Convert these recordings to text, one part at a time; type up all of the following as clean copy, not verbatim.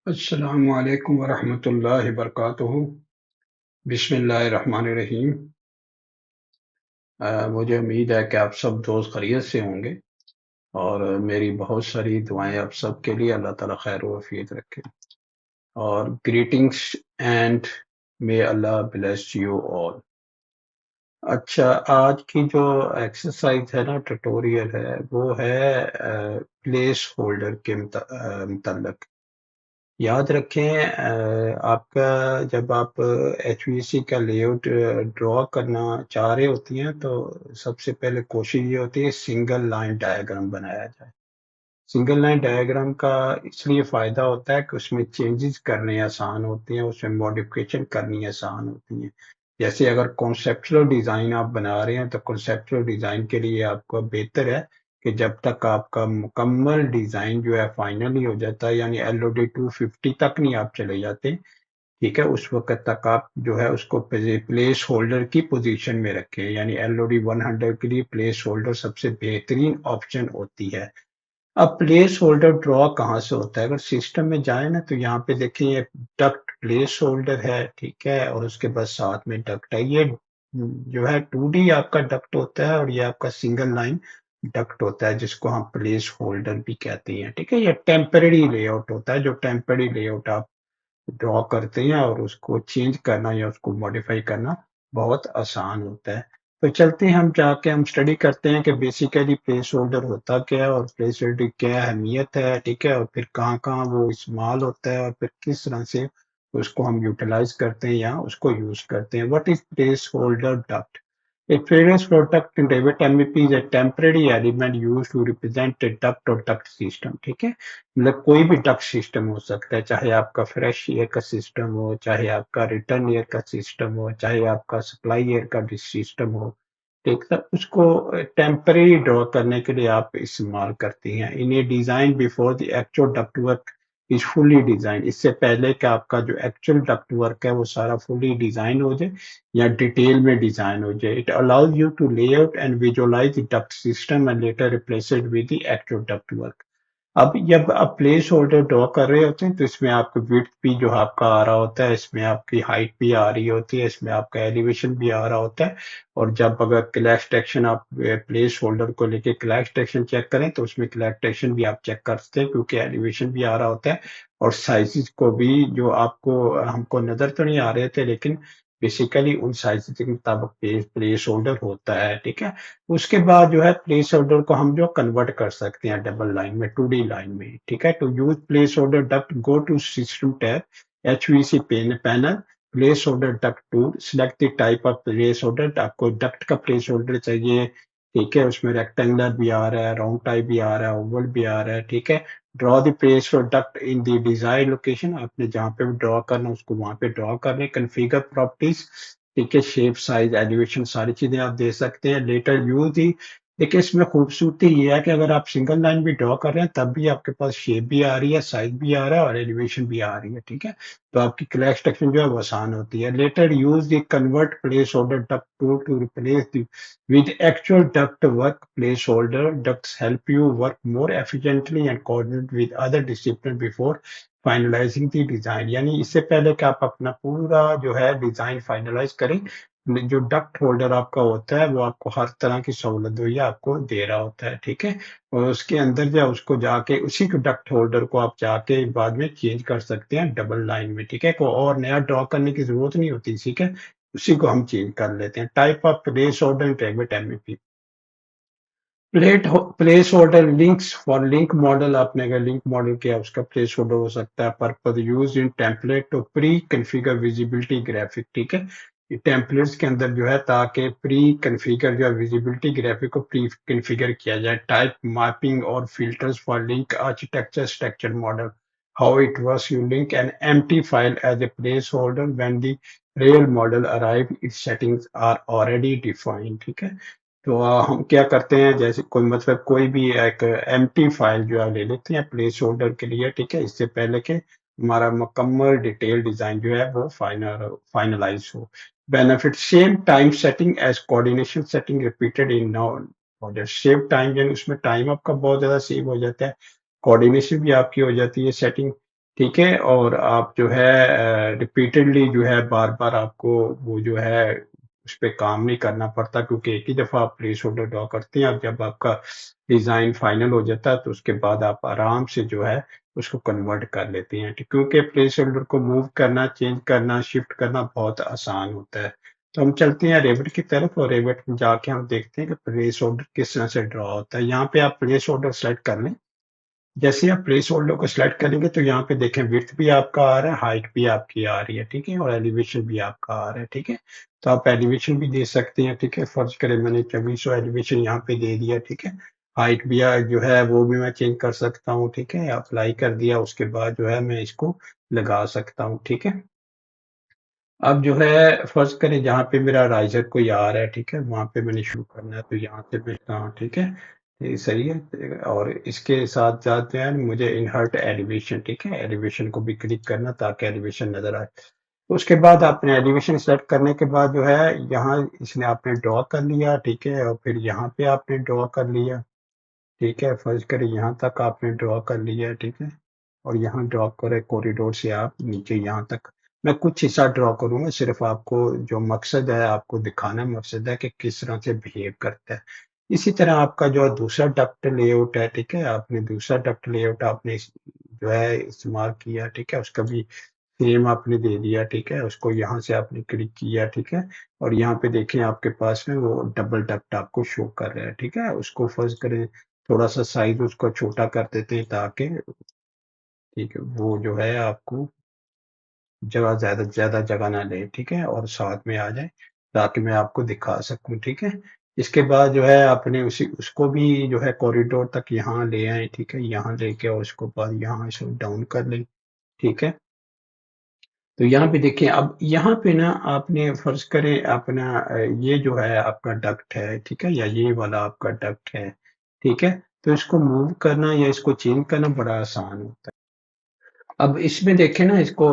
अस्सलामु अलैकुम वरहमतुल्लाहि वबरकातुहू। बिस्मिल्लाहिर्रहमानिर्रहीम। मुझे उम्मीद है कि आप सब दोस्त खैरियत से होंगे और मेरी बहुत सारी दुआएं आप सब के लिए अल्लाह ताला खैर व आफियत रखे। और greetings and may Allah bless you all. अच्छा, आज की जो एक्सरसाइज है ना, ट्यूटोरियल है, वो है प्लेस होल्डर के मुतल्लक। याद रखें, आपका जब आप एचवीएसी का लेआउट ड्रॉ करना चाह रहे होती हैं तो सबसे पहले कोशिश ये होती है सिंगल लाइन डायग्राम बनाया जाए। सिंगल लाइन डायग्राम का इसलिए फ़ायदा होता है कि उसमें चेंजेस करने आसान होते हैं, उसमें मॉडिफिकेशन करनी आसान होती है। जैसे अगर कॉन्सेप्चुअल डिज़ाइन आप बना रहे हैं तो कॉन्सेप्चुअल डिज़ाइन के लिए आपको बेहतर है कि जब तक आपका मुकम्मल डिज़ाइन जो है फाइनल नहीं हो जाता, यानी एलओडी 250 तक नहीं आप चले जाते, ठीक है, उस वक्त तक आप जो है उसको प्लेस होल्डर की पोजीशन में रखें। यानी एलओडी 100 के लिए प्लेस होल्डर सबसे बेहतरीन ऑप्शन होती है। अब प्लेस होल्डर ड्रॉ कहाँ से होता है? अगर सिस्टम में जाए ना तो यहाँ पे देखिए ये डक्ट प्लेस होल्डर है, ठीक है, और उसके बाद साथ में डक्ट है। ये जो है 2D आपका डक्ट होता है और ये आपका सिंगल लाइन डक्ट होता है जिसको हम प्लेस होल्डर भी कहते हैं, ठीक है। ये टेम्पररी लेआउट होता है, जो टेम्पररी लेआउट आप ड्रॉ करते हैं और उसको चेंज करना या उसको मॉडिफाई करना बहुत आसान होता है। तो चलते हैं, हम जाके हम स्टडी करते हैं कि बेसिकली प्लेस होल्डर होता क्या है और प्लेस होल्डर की क्या अहमियत है, ठीक है, और फिर कहाँ-कहाँ वो इस्तेमाल होता है और फिर किस तरह से उसको हम यूटिलाइज़ करते हैं या उसको यूज़ करते हैं। What is place holder duct? A various product in Revit MEP is a temporary element used to represent a duct or duct system, ठीक है। मतलब कोई भी डक्ट सिस्टम हो सकता है, चाहे आपका फ्रेश एयर का सिस्टम हो, चाहे आपका रिटर्न एयर का सिस्टम हो, चाहे आपका सप्लाई एयर का सिस्टम हो, ठीक है, उसको टेम्परेरी ड्रॉ करने के लिए आप इस्तेमाल करती हैं। In a design before the actual duct work is fully design, इससे पहले कि आपका जो एक्चुअल डक्ट वर्क है वो सारा फुली डिजाइन हो जाए या डिटेल में डिजाइन हो जाए। It allows you to lay out and visualise the duct system and later replace it with the actual duct work. अब जब आप प्लेस होल्डर ड्रॉ कर रहे होते हैं तो इसमें आपका विड्थ भी जो आपका आ रहा होता है, इसमें आपकी हाइट भी आ रही होती है, इसमें आपका एलिवेशन भी आ रहा होता है। और जब अगर क्लैश टेक्शन आप प्लेस होल्डर को लेके क्लैश टेक्शन चेक करें तो उसमें क्लैश टेक्शन भी आप चेक कर सकते हैं क्योंकि एलिवेशन भी आ रहा होता है और साइजेस को भी जो आपको हमको नजर तो नहीं आ रहे थे लेकिन बेसिकली उन साइजेस के मुताबिक प्लेस होल्डर होता है, ठीक है। उसके बाद जो है प्लेस होल्डर को हम जो कन्वर्ट कर सकते हैं डबल लाइन में, 2D लाइन में, ठीक है। To use placeholder duct, go to system tab, HVAC panel, placeholder duct tool, select the type of placeholder. आपको डक्ट का प्लेस होल्डर चाहिए, ठीक है, उसमें रेक्टेंगुलर भी आ रहा है, राउंड टाइप भी आ रहा है, ओवल भी आ रहा है, ठीक है। Draw the place duct in the desire location, आपने जहाँ पे भी ड्रॉ करना उसको वहां पे ड्रॉ कर लें। कन्फिगर प्रॉपर्टीज, ठीक है, शेप, साइज, एलिवेशन सारी चीजें आप दे सकते हैं। लेटर यूज दी, देखिए इसमें खूबसूरती ये है कि अगर आप सिंगल लाइन भी ड्रॉ कर रहे हैं तब भी आपके पास शेप भी आ रही है, साइज भी आ रहा है और एलिवेशन भी आ रही है, ठीक है। तो आपकी क्लैश टेक्शन जो है वो आसान होती है। Later use the convert placeholder duct tool to replace the with actual duct work placeholder. Ducts help you work more efficiently and coordinate with other disciplines before finalising the design, यानी इससे पहले कि आप अपना पूरा जो है design finalise करें, जो डक्ट होल्डर आपका होता है वो आपको हर तरह की सहूलत हुई आपको दे रहा होता है, ठीक है। और उसके अंदर जो उसको जाके उसी को डक्ट होल्डर को आप जाके बाद में चेंज कर सकते हैं डबल लाइन में, ठीक है। कोई और नया ड्रॉ करने की जरूरत नहीं होती, ठीक है, उसी को हम चेंज कर लेते हैं। Type of place holder tag MEP, place holder links for link model, आपने अगर लिंक मॉडल किया उसका प्लेस होल्डर हो सकता है। Purpose use in template to preconfigure visibility graphic, ठीक है, ये टेम्पलेट्स के अंदर जो है ताकि प्री कन्फिगर जो है विजिबिलिटी ग्राफिक को प्री कन्फिगर किया जाए। टाइप मैपिंग और filters for link architecture structure model, how it works, you link an empty file as a placeholder when the real model arrive, its settings are already defined, ठीक है। तो हम क्या करते हैं, जैसे कोई मतलब कोई भी एक एम्प्टी फाइल जो है ले लेते हैं प्लेस होल्डर के लिए, ठीक है, इससे पहले कि हमारा मुकम्मल डिटेल डिजाइन जो है वो फाइनलाइज हो। Benefit, same time setting as coordination setting repeated in now model. Save time, यानी उसमें टाइम आपका बहुत ज्यादा सेव हो जाता है, कोऑर्डिनेशन भी आपकी हो जाती है सेटिंग, ठीक है? और आप जो है रिपीटेडली जो है बार-बार आपको वो जो है उस पे काम नहीं करना पड़ता, क्योंकि एक ही दफ़ा आप प्लेस होल्डर ड्रॉ करते हैं और जब आपका डिज़ाइन फाइनल हो जाता है तो उसके बाद आप आराम से जो है उसको कन्वर्ट कर लेते हैं। क्योंकि प्लेस होल्डर को मूव करना, चेंज करना, शिफ्ट करना बहुत आसान होता है। तो हम चलते हैं रेविट की तरफ और रेविट में जाके हम देखते हैं कि प्लेस होल्डर किस तरह से ड्रॉ होता है। यहाँ पे आप प्लेस होल्डर सेलेक्ट कर लें। जैसे ही आप प्लेस होल्डर को सिलेक्ट करेंगे तो यहाँ पे देखें विड्थ भी आपका आ रहा है, हाइट भी आपकी आ रही है, ठीक है? और एलिवेशन भी आपका आ रहा है, ठीक है? तो आप एलिवेशन भी दे सकते हैं, ठीक है? फर्ज़ करें मैंने 2400 एलिवेशन यहाँ पे दे दिया, ठीक है? हाइट भी जो है वो भी मैं चेंज कर सकता हूँ, ठीक है? अप्लाई कर दिया, उसके बाद जो है मैं इसको लगा सकता हूँ, ठीक है? अब जो है फ़र्ज़ करें जहाँ पे मेरा राइज़र कोई आ रहा है, ठीक है? वहाँ पे मैंने शुरू करना है, तो यहाँ से मैं हाँ, ठीक है? ये सही है। और इसके साथ-साथ जो है मुझे इन्हर्ट एलिवेशन, ठीक है? एलिवेशन को भी क्लिक करना ताकि एलिवेशन नज़र आए। उसके बाद आपने एलिवेशन सेलेक्ट करने के बाद जो है यहाँ इसने आपने ड्रॉ कर लिया, ठीक है? और फिर यहाँ पे आपने ड्रॉ कर लिया। ठीक है, फ़र्ज़ करें यहाँ तक आपने ड्रॉ कर लिया है, ठीक है? और यहाँ ड्रॉ करें कॉरिडोर से आप नीचे यहाँ तक। मैं कुछ हिस्सा ड्रॉ करूँगा, सिर्फ़ आपको जो मकसद है, आपको दिखाना मकसद है कि किस तरह से बिहेव करता है। इसी तरह आपका जो दूसरा डक्ट लेआउट है, ठीक है? आपने दूसरा डक्ट लेआउट आपने जो है इस्तेमाल किया, ठीक है? उसका भी सेम आपने दे दिया, ठीक है? उसको यहाँ से आपने क्लिक किया, ठीक है? और यहाँ पे देखें आपके पास में वो डबल डक्ट आपको शो कर रहा है, ठीक है? उसको फ़र्ज़ करें थोड़ा-सा साइज़ उसका छोटा कर देते हैं ताकि ठीक है, वो जो है आपको ज़्यादा जगह ना ले, ठीक है? और साथ में आ जाए ताकि मैं आपको दिखा सकूँ, ठीक है? इसके बाद जो है आपने उसी उसको भी जो है कॉरिडोर तक यहाँ ले आएँ, ठीक है? यहाँ लेके और उसको बाद यहाँ इसको डाउन कर लें, ठीक है? तो यहाँ पे देखिए अब यहाँ पे ना आपने फ़र्ज़ करें अपना ये जो है आपका डक्ट है, ठीक है? या ये वाला आपका डक्ट है, ठीक है? तो इसको मूव करना या इसको चेंज करना बड़ा आसान होता है। अब इसमें देखें ना इसको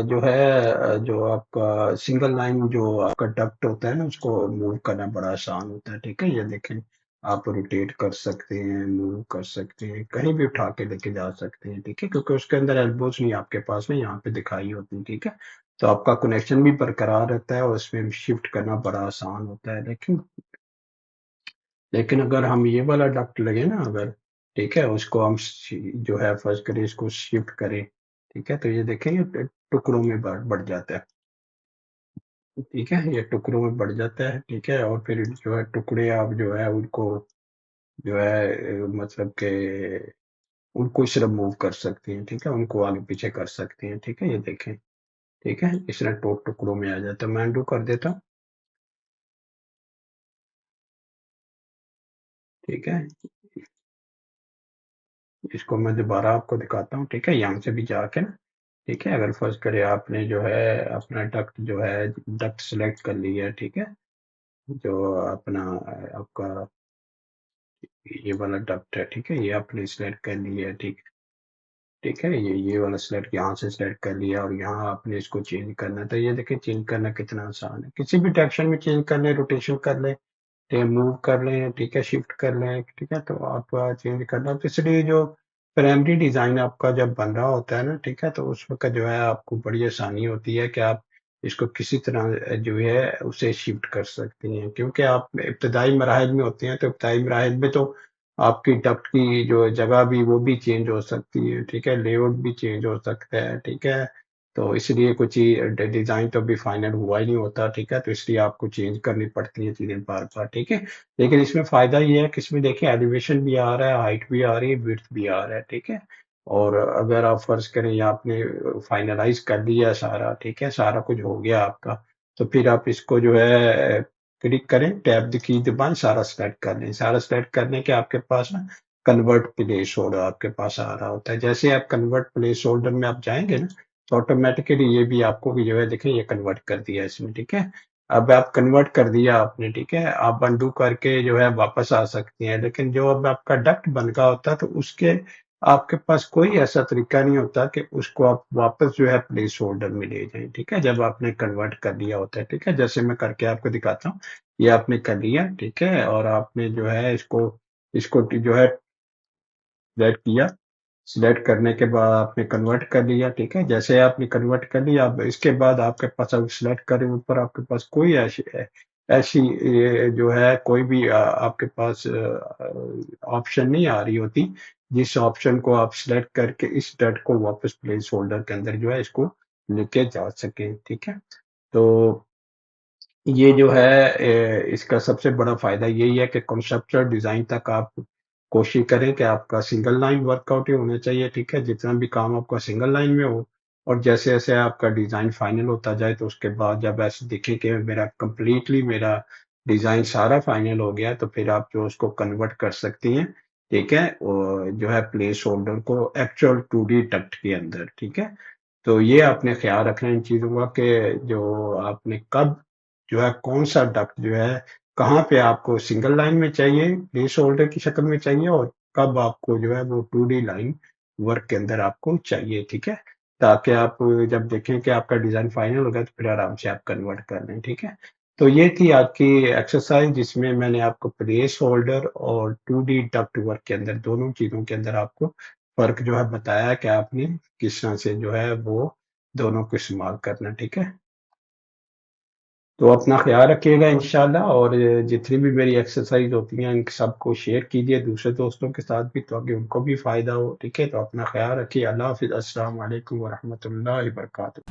जो है जो आपका सिंगल लाइन जो आपका डक्ट होता है ना उसको मूव करना बड़ा आसान होता है, ठीक है? ये देखें आप रोटेट कर सकते हैं, मूव कर सकते हैं, कहीं भी उठा के लेके जा सकते हैं, ठीक है? क्योंकि उसके अंदर एल्बोज़ नहीं आपके पास में यहाँ पे दिखाई होती, ठीक है? तो आपका कनेक्शन भी बरकरार रहता है और उसमें शिफ्ट करना बड़ा आसान होता है। लेकिन अगर हम ये वाला डक्ट लगे ना अगर, ठीक है? उसको हम जो है फ़र्ज़ करें इसको शिफ्ट करें, ठीक है? तो ये देखें ये टुकड़ों में बढ़ जाता है, ठीक है? ये टुकड़ों में बढ़ जाता है, ठीक है? और फिर जो है टुकड़े आप जो है उनको जो है मतलब कि उनको इस तरह मूव कर सकते हैं, ठीक है? उनको आगे-पीछे कर सकते हैं, ठीक है? ये देखें, ठीक है? इस तरह टुकड़ों में आ जाता है। मैं अनडू कर देता हूँ, ठीक है? इसको मैं दोबारा आपको दिखाता हूँ, ठीक है? यहाँ से भी जाके ना ठीक है, अगर फ़र्ज़ करें आपने जो है अपना डक्ट जो है डक्ट सेलेक्ट कर लिया है, ठीक है? जो अपना आपका ये वाला डक्ट है, ठीक है? ये आपने सेलेक्ट कर लिया है, ठीक है? ये वाला सेलेक्ट यहाँ से सेलेक्ट कर लिया और यहाँ आपने इसको चेंज करना है, तो ये देखिए चेंज करना कितना आसान है। किसी भी डायरेक्शन में चेंज कर लें, रोटेशन कर लें, मूव कर लें, ठीक है? शिफ्ट कर लें, ठीक है? तो आप चेंज करना तो इसलिए जो प्राइमरी डिज़ाइन आपका जब बन रहा होता है ना, ठीक है? तो उस वक़्त जो है आपको बड़ी आसानी होती है कि आप इसको किसी तरह जो है उसे शिफ्ट कर सकती हैं। क्योंकि आप इब्तदाई मराहिल में होते हैं, तो इब्तदाई मराहिल में तो आपकी डक्ट की जो जगह भी वो भी चेंज हो सकती है, ठीक है? लेआउट भी चेंज हो सकता है, ठीक है? तो इसलिए कुछ डिज़ाइन तो अभी फाइनल हुआ ही नहीं होता, ठीक है? तो इसलिए आपको चेंज करनी पड़ती हैं चीज़ें बार-बार, ठीक है? लेकिन इसमें फ़ायदा ये है कि इसमें देखिए एलिवेशन भी आ रहा है, हाइट भी आ रही है, विड्थ भी आ रहा है, ठीक है? और अगर आप फ़र्ज़ करें या आपने फ़ाइनलाइज़ कर दिया सारा, ठीक है? सारा कुछ हो गया आपका, तो फिर आप इसको जो है क्लिक करें, टैब द की दबाएँ, सारा सेलेक्ट कर लें। सारा सेलेक्ट करने के आपके पास ना कन्वर्ट प्लेस होल्डर आपके पास आ रहा होता है। जैसे आप कन्वर्ट प्लेस होल्डर में आप जाएँगे ना, तो ऑटोमैटिकली ये भी आपको भी जो है देखिए ये कन्वर्ट कर दिया इसने, ठीक है? अब आप कन्वर्ट कर दिया आपने, ठीक है? आप अनडू करके जो है वापस आ सकती हैं, लेकिन जो अब आपका डक्ट बन रहा होता है, तो उसके आपके पास कोई ऐसा तरीका नहीं होता कि उसको आप वापस जो है प्लेस होल्डर में ले जाएँ, ठीक है? जब आपने कन्वर्ट कर दिया होता है, ठीक है? जैसे मैं करके आपको दिखाता हूँ, ये आपने कर लिया, ठीक है? और आपने जो है इसको इसको जो है सेलेक्ट किया, सिलेक्ट करने के बाद आपने कन्वर्ट कर लिया, ठीक है। जैसे आपने कन्वर्ट कर लिया, अब इसके बाद आपके पास, अब सिलेक्ट करें ऊपर, आपके पास कोई ऐसी जो है कोई भी आपके पास ऑप्शन नहीं आ रही होती, जिस ऑप्शन को आप सिलेक्ट करके इस डॉट को वापस प्लेस होल्डर के अंदर जो है इसको लेके जा सके, ठीक है। तो ये जो है इसका सबसे बड़ा फायदा यही है कि कॉन्सेप्चुअल डिजाइन तक आप कोशिश करें कि आपका सिंगल लाइन वर्कआउट ही होना चाहिए, ठीक है। जितना भी काम आपका सिंगल लाइन में हो, और जैसे जैसे आपका डिजाइन फाइनल होता जाए तो उसके बाद जब ऐसे दिखे कि मेरा डिजाइन सारा फाइनल हो गया, तो फिर आप जो उसको कन्वर्ट कर सकती हैं, ठीक है, और जो है प्लेस होल्डर को एक्चुअल 2D डक्ट के अंदर, ठीक है। तो ये आपने ख्याल रखना इन चीज़ों का कि जो आपने कब जो है कौन-सा डक्ट जो है कहाँ पे आपको सिंगल लाइन में चाहिए, प्लेस होल्डर की शक्ल में चाहिए, और कब आपको जो है वो 2D लाइन वर्क के अंदर आपको चाहिए, ठीक है? ताकि आप जब देखें कि आपका डिज़ाइन फाइनल हो गया तो फिर आराम से आप कन्वर्ट कर लें, ठीक है? तो ये थी आज की एक्सरसाइज़ जिसमें मैंने आपको प्लेस होल्डर और 2D डक्ट वर्क के अंदर दोनों चीज़ों के अंदर आपको फ़र्क जो है बताया कि आपने किस तरह से जो है वो दोनों को इस्तेमाल करना, ठीक है? तो अपना ख़्याल रखिएगा इंशाअल्लाह, और जितनी भी मेरी एक्सरसाइज़ होती हैं, इन सबको शेयर कीजिए दूसरे दोस्तों के साथ भी, ताकि उनको भी फ़ायदा हो, ठीक है? तो अपना ख़्याल रखिए। अल्लाह हाफ़िज़। अस्सलाम वालेकुम व रहमतुल्लाहि व बरकातुहू।